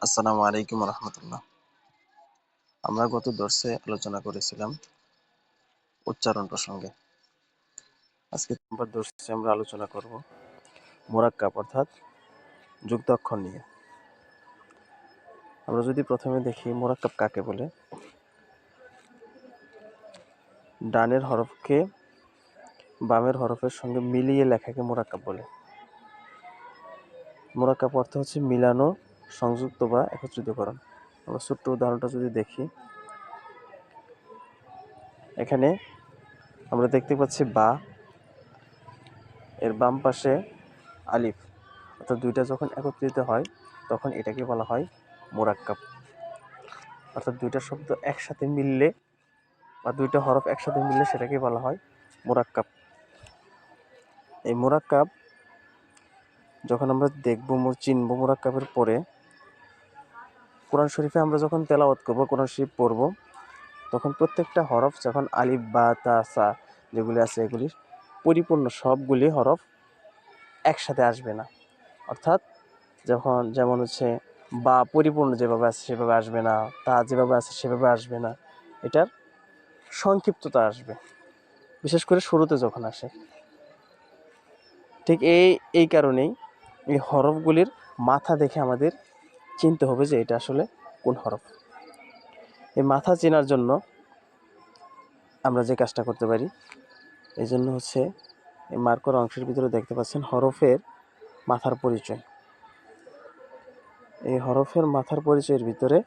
আসসালামু আলাইকুম রহমতুল্লাহ। আমরা গত দর্সে আলোচনা করেছিলাম উচ্চারণ প্রসঙ্গে। আজকে নম্বর দর্সে আমরা আলোচনা করব মুরাক্কাব অর্থাৎ যুক্ত অক্ষর নিয়ে। আমরা যদি প্রথমে দেখি মুরাক্কাব কাকে বলে। ডানের হরফকে বামের হরফের সঙ্গে মিলিয়ে লেখাকে মুরাক্কাব বলে। মুরাক্কাব অর্থ হচ্ছে মিলানো, সংযুক্ত বা একত্রিতকরণ। আমরা ছোট্ট উদাহরণটা যদি দেখি, এখানে আমরা দেখতে পাচ্ছি বা, এর বাম পাশে আলিফ, অর্থাৎ দুইটা যখন একত্রিত হয় তখন এটাকে বলা হয় মুরাক্কাব। অর্থাৎ দুইটা শব্দ একসাথে মিললে বা দুইটা হরফ একসাথে মিললে সেটাকে বলা হয় মুরাক্কাব। এই মুরাক্কাব যখন আমরা দেখব, চিনব, মুরাক্কাবের পরে কোরআন শরীফে আমরা যখন তেলাওয়াত করব, কোরআন শরীফ পড়ব, তখন প্রত্যেকটা হরফ যখন আলিফ বা তা সা যেগুলি আছে এগুলি পরিপূর্ণ সবগুলি হরফ একসাথে আসবে না। অর্থাৎ যেমন হচ্ছে বা পরিপূর্ণ যেভাবে আছে সেভাবে আসবে না, তা যেভাবে আছে সেভাবে আসবে না, এটার সংক্ষিপ্ততা আসবে, বিশেষ করে শুরুতে যখন আসে। ঠিক এই কারণেই এই হরফগুলির মাথা দেখে আমাদের চিনতে হবে যে এটা আসলে কোন হরফ। এই মাথা চেনার জন্য আমরা যে কাজটা করতে পারি, এই জন্য হচ্ছে এই মার্কর অংশের ভিতরে দেখতে পাচ্ছেন হরফের মাথার পরিচয়। এই হরফের মাথার পরিচয়ের ভিতরে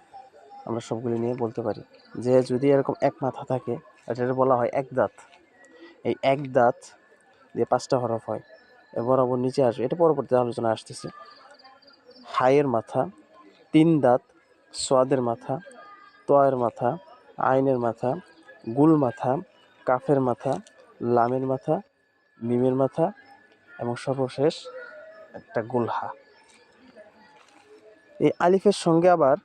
আমরা সবগুলি নিয়ে বলতে পারি যে যদি এরকম এক মাথা থাকে, এটাকে বলা হয় এক দাঁত। এই এক দাঁত দিয়ে 5টা হরফ হয়, এর বরাবর নিচে আসবে, এটা পরবর্তী আলোচনা আসতেছে। হায়ের মাথা, 3 দাঁত, সোয়াদের মাথা, তয়ের মাথা, আইনের মাথা, গুল মাথা, কাফের মাথা, লামের মাথা, মিমের মাথা এবং সর্বশেষ একটা গুলহা। এই আলিফের সঙ্গে আবার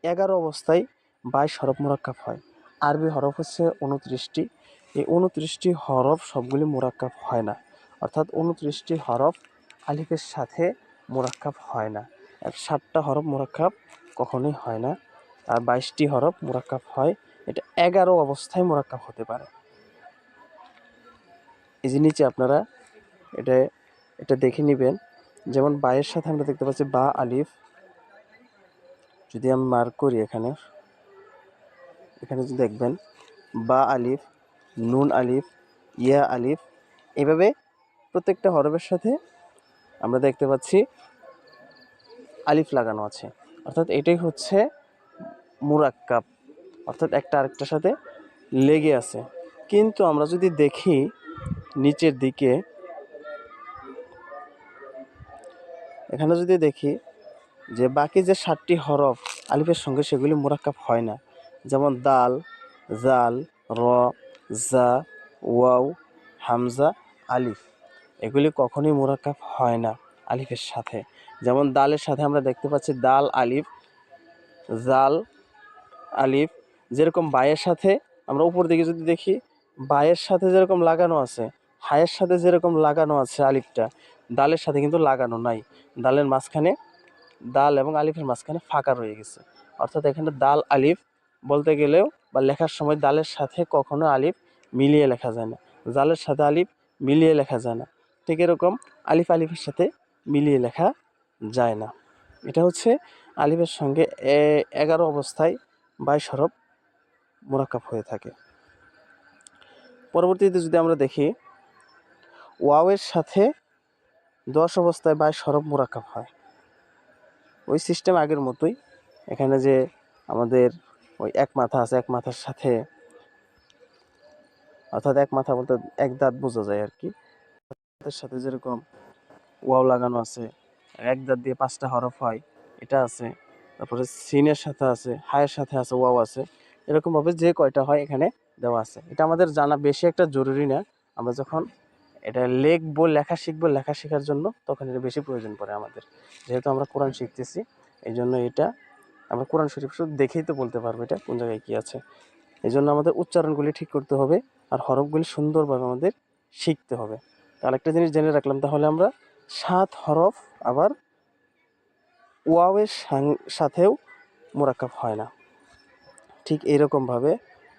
11 অবস্থায় 22 হরফ মুরাক্কাব হয়। আরবি হরফ হচ্ছে 29টি। এই 29টি হরফ সবগুলি মুরাক্কাব হয় না, অর্থাৎ 29টি হরফ আলিফের সাথে মুরাক্কাব হয় না। আর 7টা হরফ মুরাক্কাব কখনোই হয় না, আর 22টি হরফ মুরাক্কাব হয়। এটা 11 অবস্থায় মুরাক্কাব হতে পারে। এই যে নিচে আপনারা এটা দেখে নেবেন। যেমন বায়ের সাথে আমরা দেখতে পাচ্ছি বা আলিফ, যদি আমি মার্ক করি এখানে যদি দেখবেন বা আলিফ, নুন আলিফ, ইয়া আলিফ, এভাবে প্রত্যেকটা হরফের সাথে আমরা দেখতে পাচ্ছি আলিফ লাগানো আছে, অর্থাৎ এটাই হচ্ছে মুরাক্কাব, অর্থাৎ একটা আরেকটার সাথে লেগে আছে। কিন্তু আমরা যদি দেখি নিচের দিকে, এখানে যদি দেখি যে বাকি যে 7টি হরফ আলিফের সঙ্গে সেগুলি মুরাক্কাব হয় না। যেমন দাল, জাল, র, জা, ওয়াও, হামজা, আলিফ, এগুলি কখনোই মুরাক্কাব হয় না আলিফের সাথে। যেমন দালের সাথে আমরা দেখতে পাচ্ছি দাল আলিফ, জাল আলিফ, যেরকম বায়ের সাথে আমরা উপর দিকে যদি দেখি, বায়ের সাথে যেরকম লাগানো আছে, হায়ের সাথে যেরকম লাগানো আছে আলিফটা, দালের সাথে কিন্তু লাগানো নাই। দালের মাঝখানে, দাল এবং আলিফের মাঝখানে ফাঁকা রয়ে গেছে। অর্থাৎ এখানে দাল আলিফ বলতে গেলেও বা লেখার সময় দালের সাথে কখনো আলিফ মিলিয়ে লেখা যায় না, জালের সাথে আলিফ মিলিয়ে লেখা যায় না। ঠিক এরকম আলিফ আলিফের সাথে মিলিয়ে লেখা যায় না। এটা হচ্ছে আলিফের সঙ্গে 11 অবস্থায় 22 হরফ মুরাক্কাব হয়ে থাকে। পরবর্তীতে যদি আমরা দেখি, ওয়াওয়ের সাথে 10 অবস্থায় 22 হরফ মুরাক্কাব হয়। ওই সিস্টেম আগের মতোই। এখানে যে আমাদের ওই এক মাথা আছে, এক মাথার সাথে, অর্থাৎ এক মাথা বলতে এক দাঁত বোঝা যায় আর কি, তার সাথে যেরকম ওয়াও লাগানো আছে, এক দাঁত দিয়ে 5টা হরফ হয়, এটা আছে। তারপরে সিনের সাথে আছে, হায়ের সাথে আছে, ওয়াও আছে। এরকমভাবে যে কয়টা হয় এখানে দেওয়া আছে। এটা আমাদের জানা বেশি একটা জরুরি না। আমরা যখন এটা লিখবো, লেখা শিখবো, লেখা শেখার জন্য তখন এটা বেশি প্রয়োজন পড়ে আমাদের। যেহেতু আমরা কোরআন শিখতেছি, এই জন্য এটা আমরা কোরআন শরীফ শুধু দেখেই তো বলতে পারবো এটা কোন জায়গায় কী আছে। এই জন্য আমাদের উচ্চারণগুলি ঠিক করতে হবে আর হরফগুলি সুন্দরভাবে আমাদের শিখতে হবে। তাহলে একটা জিনিস জেনে রাখলাম, তাহলে আমরা 7 হরফ আবার ওয়াওয়ের সাথেও মোরাক্কাব হয় না। ঠিক এইরকমভাবে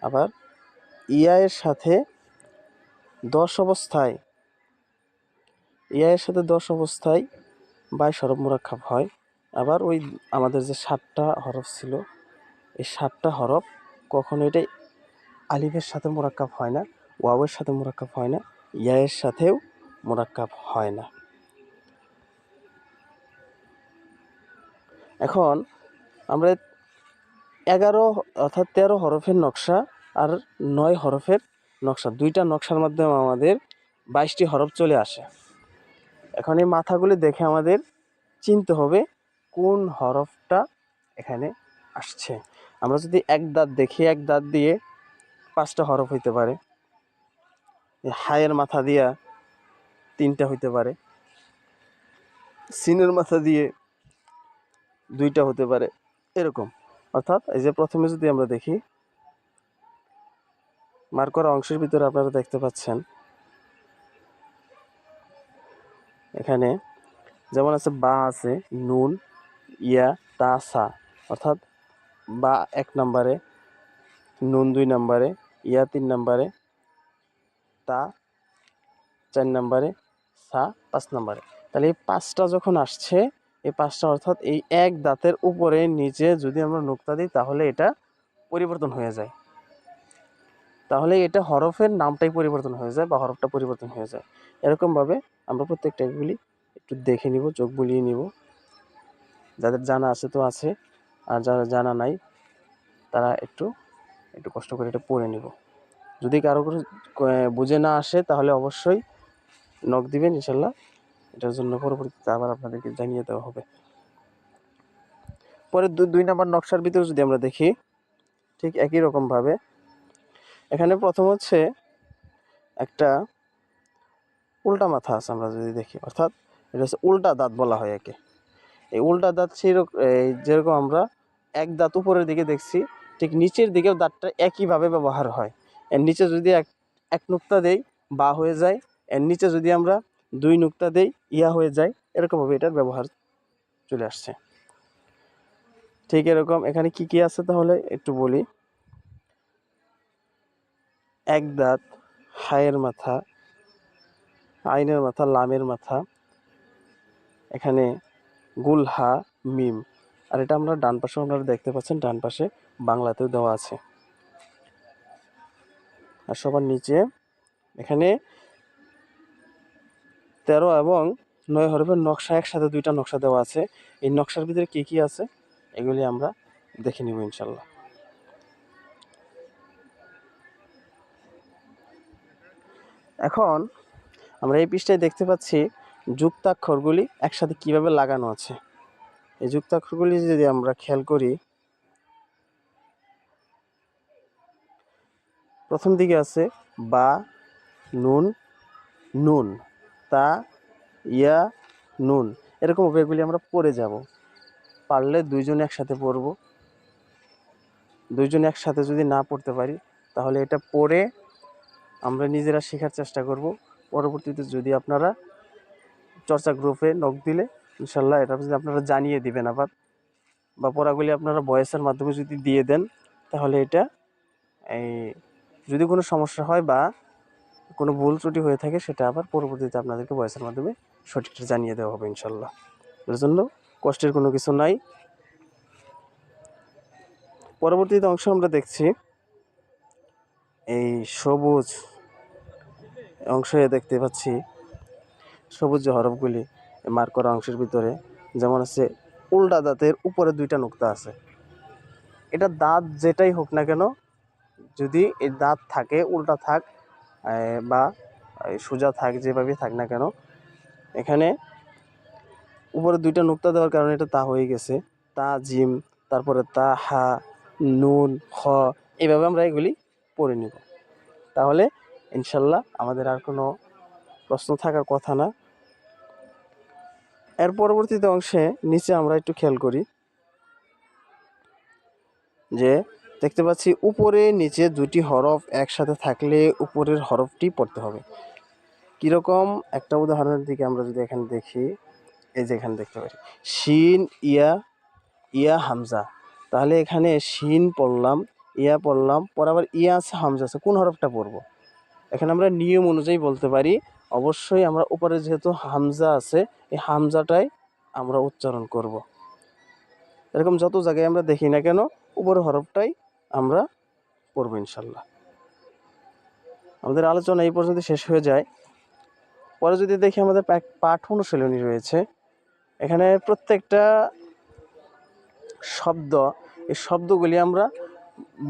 আবার ইয়ায়ের সাথে 10 অবস্থায় 22 হরফ মোরাক্কাব হয়। আবার ওই আমাদের যে 7টা হরফ ছিল, এই 7টা হরফ কখনো এটাই আলিফের সাথে মোরাক্কাব হয় না, ওয়াওয়ের সাথে মোরাক্কাব হয় না, ইয়ায়ের সাথেও মোরাক্কাব হয় না। এখন আমরা 11 অর্থাৎ 13 হরফের নকশা আর 9 হরফের নকশা, দুইটা নকশার মাধ্যমে আমাদের 22টি হরফ চলে আসে। এখন এই মাথাগুলি দেখে আমাদের চিনতে হবে কোন হরফটা এখানে আসছে। আমরা যদি এক দাঁত দেখি, এক দাঁত দিয়ে 5টা হরফ হইতে পারে, হায়ের মাথা দিয়া 3টা হইতে পারে, সিনের মাথা দিয়ে 2টা হতে পারে, এরকম। অর্থাৎ এই যে প্রথমে যদি আমরা দেখি, মার্ক করা অংশের ভিতরে আপনারা দেখতে পাচ্ছেন এখানে যেমন আছে বা, আছে নুন, ইয়া, তা, সা। অর্থাৎ বা 1 নম্বরে, নুন 2 নম্বরে, ইয়া 3 নম্বরে, তা 4 নম্বরে, সা 5 নম্বরে। তাহলে এই 5টা যখন আসছে, এই 5টা অর্থাৎ এই এক দাঁতের উপরে নিচে যদি আমরা নুক্তা দিই তাহলে এটা পরিবর্তন হয়ে যায়। তাহলে এটা হরফের নামটাই পরিবর্তন হয়ে যায় বা হরফটা পরিবর্তন হয়ে যায়। এরকমভাবে আমরা প্রত্যেকটা এগুলি একটু দেখে নিব, চোখ বুলিয়ে নিব। যাদের জানা আছে তো আছে, আর যারা জানা নাই তারা একটু কষ্ট করে এটা পড়ে নিব। যদি কারো বুঝে না আসে তাহলে অবশ্যই নক দিবেন, ইনশাল্লাহ এটার জন্য পরবর্তীতে আবার আপনাদেরকে জানিয়ে দেওয়া হবে। পরে 2 নম্বর নকশার ভিতরে যদি আমরা দেখি, ঠিক একই রকমভাবে এখানে প্রথম হচ্ছে একটা উল্টা মাথা আছে। আমরা যদি দেখি, অর্থাৎ এটা হচ্ছে উল্টা দাঁত বলা হয় একে। এই উল্টা দাঁত যেরকম আমরা এক দাঁত উপরের দিকে দেখছি, ঠিক নিচের দিকেও দাঁতটা একইভাবে ব্যবহার হয়। এর নিচে যদি এক নুক্তা দেই বা হয়ে যায়, এর নিচে যদি আমরা 2 নুক্তা দেই ইয়া হয়ে যায়। এরকমভাবে এটার ব্যবহার চলে আসছে। ঠিক এরকম এখানে কি কি আছে তাহলে একটু বলি। এক দাঁত, হায়ের মাথা, আইনের মাথা, লামের মাথা, এখানে গুলহা, মিম। আর এটা আমরা ডান পাশে আপনারা দেখতে পাচ্ছেন, ডান পাশে বাংলাতেও দেওয়া আছে। আর সবার নিচে এখানে 13 এবং 9 হরফের নকশা, একসাথে 2টা নকশা দেওয়া আছে। এই নকশার ভিতরে কি কি আছে এগুলি আমরা দেখে নিব ইনশাল্লাহ। এখন আমরা এই পৃষ্ঠায় দেখতে পাচ্ছি যুক্তাক্ষরগুলি একসাথে কিভাবে লাগানো আছে। এই যুক্তাক্ষরগুলি যদি আমরা খেয়াল করি, প্রথম দিকে আছে বা, নুন, নুন, তা, ইয়া, নুন। এরকম এগুলি আমরা পড়ে যাব। পারলে 2 জন একসাথে পড়ব। 2 জন একসাথে যদি না পড়তে পারি তাহলে এটা পড়ে আমরা নিজেরা শেখার চেষ্টা করব। পরবর্তীতে যদি আপনারা চর্চা গ্রুপে নক দিলে ইনশাল্লাহ এটা যদি আপনারা জানিয়ে দিবেন আবার, বা পড়াগুলি আপনারা ভয়েসের মাধ্যমে যদি দিয়ে দেন তাহলে এটা যদি কোনো সমস্যা হয় বা কোনো ভুল ত্রুটি হয়ে থাকে সেটা আবার পরবর্তীতে আপনাদেরকে ভয়েসের মাধ্যমে সঠিকটা জানিয়ে দেওয়া হবে ইনশাল্লাহ। এর জন্য কষ্টের কোনো কিছু নাই। পরবর্তীতে অংশ আমরা দেখছি এই সবুজ অংশে দেখতে পাচ্ছি সবুজ যে হরফগুলি মার্ক করা অংশের ভিতরে, যেমন আছে উল্টা দাঁতের উপরে 2টা নুক্তা আছে। এটা দাঁত যেটাই হোক না কেন, যদি এই দাঁত থাকে, উল্টা থাক বা সোজা থাক, যেভাবে থাক না কেন, এখানে উপরে 2টা নুক্তা দেওয়ার কারণে এটা তা হয়ে গেছে। তা, জিম, তারপরে তা, হা, নুন, খ, এইভাবে আমরা এগুলি পড়ে নিব। তাহলে ইনশাল্লাহ আমাদের আর কোনো প্রশ্ন থাকার কথা না। এর পরবর্তীতে অংশে নিচে আমরা একটু খেয়াল করি যে দেখতে পাচ্ছি উপরে নিচে 2টি হরফ একসাথে থাকলে উপরের হরফটি পড়তে হবে। কীরকম একটা উদাহরণের দিকে আমরা যদি এখানে দেখি, এই যে এখানে দেখতে পারি শিন ইয়া, ইয়া হামজা। তাহলে এখানে শিন পড়লাম, ইয়া পড়লাম, পরে আবার ইয়া আছে, হামজা আছে, কোন হরফটা পড়বো? এখানে আমরা নিয়ম অনুযায়ী বলতে পারি, অবশ্যই আমরা উপরে যেহেতু হামজা আছে, এই হামজাটাই আমরা উচ্চারণ করব। এরকম যত জায়গায় আমরা দেখি না কেন, উপরের হরফটাই আমরা পড়বো ইনশাল্লাহ। আমাদের আলোচনা এই পর্যন্ত শেষ হয়ে যায়। পরে যদি দেখি আমাদের পাঠ অনুশীলনী রয়েছে, এখানে প্রত্যেকটা শব্দ, এই শব্দগুলি আমরা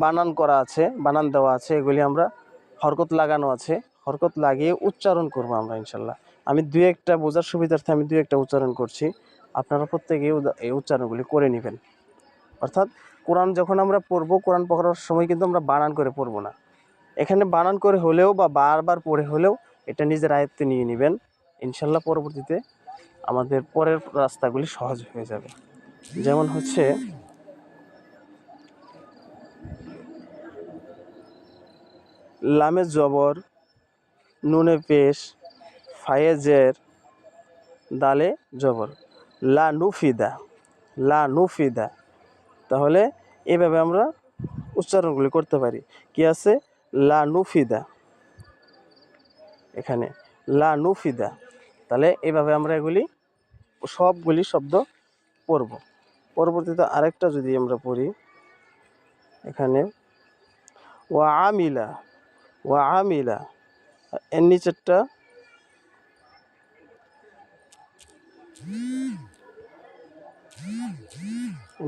বানান করা আছে, বানান দেওয়া আছে, এগুলি আমরা হরকত লাগানো আছে, হরকত লাগিয়ে উচ্চারণ করব আমরা ইনশাল্লাহ। আমি দুই একটা বোঝার সুবিধার্থে আমি দুই একটা উচ্চারণ করছি, আপনারা প্রত্যেকেই এই উচ্চারণগুলি করে নেবেন। অর্থাৎ কোরআন যখন আমরা পড়বো, কোরআন পড়ার সময় কিন্তু আমরা বানান করে পড়বো না। এখানে বানান করে হলেও বা বারবার পড়ে হলেও এটা নিজের আয়ত্তে নিয়ে নেবেন ইনশাল্লাহ। পরবর্তীতে আমাদের পরের রাস্তাগুলি সহজ হয়ে যাবে। যেমন হচ্ছে লামে জবর, নুনে পেশ, ফায়ে জের, দালে জবর, লা নুফিদা, লা নুফিদা। তাহলে এভাবে আমরা উচ্চারণগুলি করতে পারি। কি আছে? লা নুফিদা, এখানে লা নুফিদা। তাহলে এভাবে আমরা এগুলি সবগুলি শব্দ পড়ব। পরবর্তীতে আরেকটা যদি আমরা পড়ি, এখানে ওয়া আমিলা, ওয়া আমিলা, এর নিচেরটা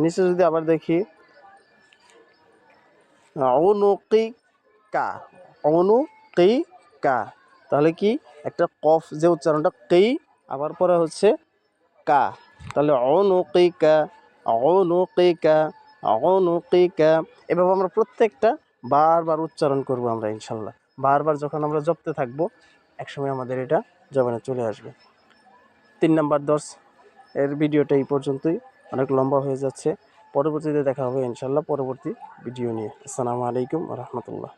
নিচে যদি আবার দেখি অনুকিকা, অনুকিকা, তাহলে কি একটা কফ যে উচ্চারণটা কি, আবার পরে হচ্ছে কা, তাহলে অনুকিকা, অনুকিকা, অনুকিকা। এভাবে আমরা প্রত্যেকটা বারবার উচ্চারণ করব আমরা ইনশাল্লাহ। বারবার যখন আমরা জপতে থাকবো, একসময় আমাদের এটা জবানে চলে আসবে। 3 নাম্বার দর্স এর ভিডিওটা এই পর্যন্তই, অনেক লম্বা হয়ে যাচ্ছে। পরবর্তীতে দেখা হবে ইনশাল্লাহ পরবর্তী ভিডিও নিয়ে। আসসালামু আলাইকুম ওয়া রাহমাতুল্লাহ।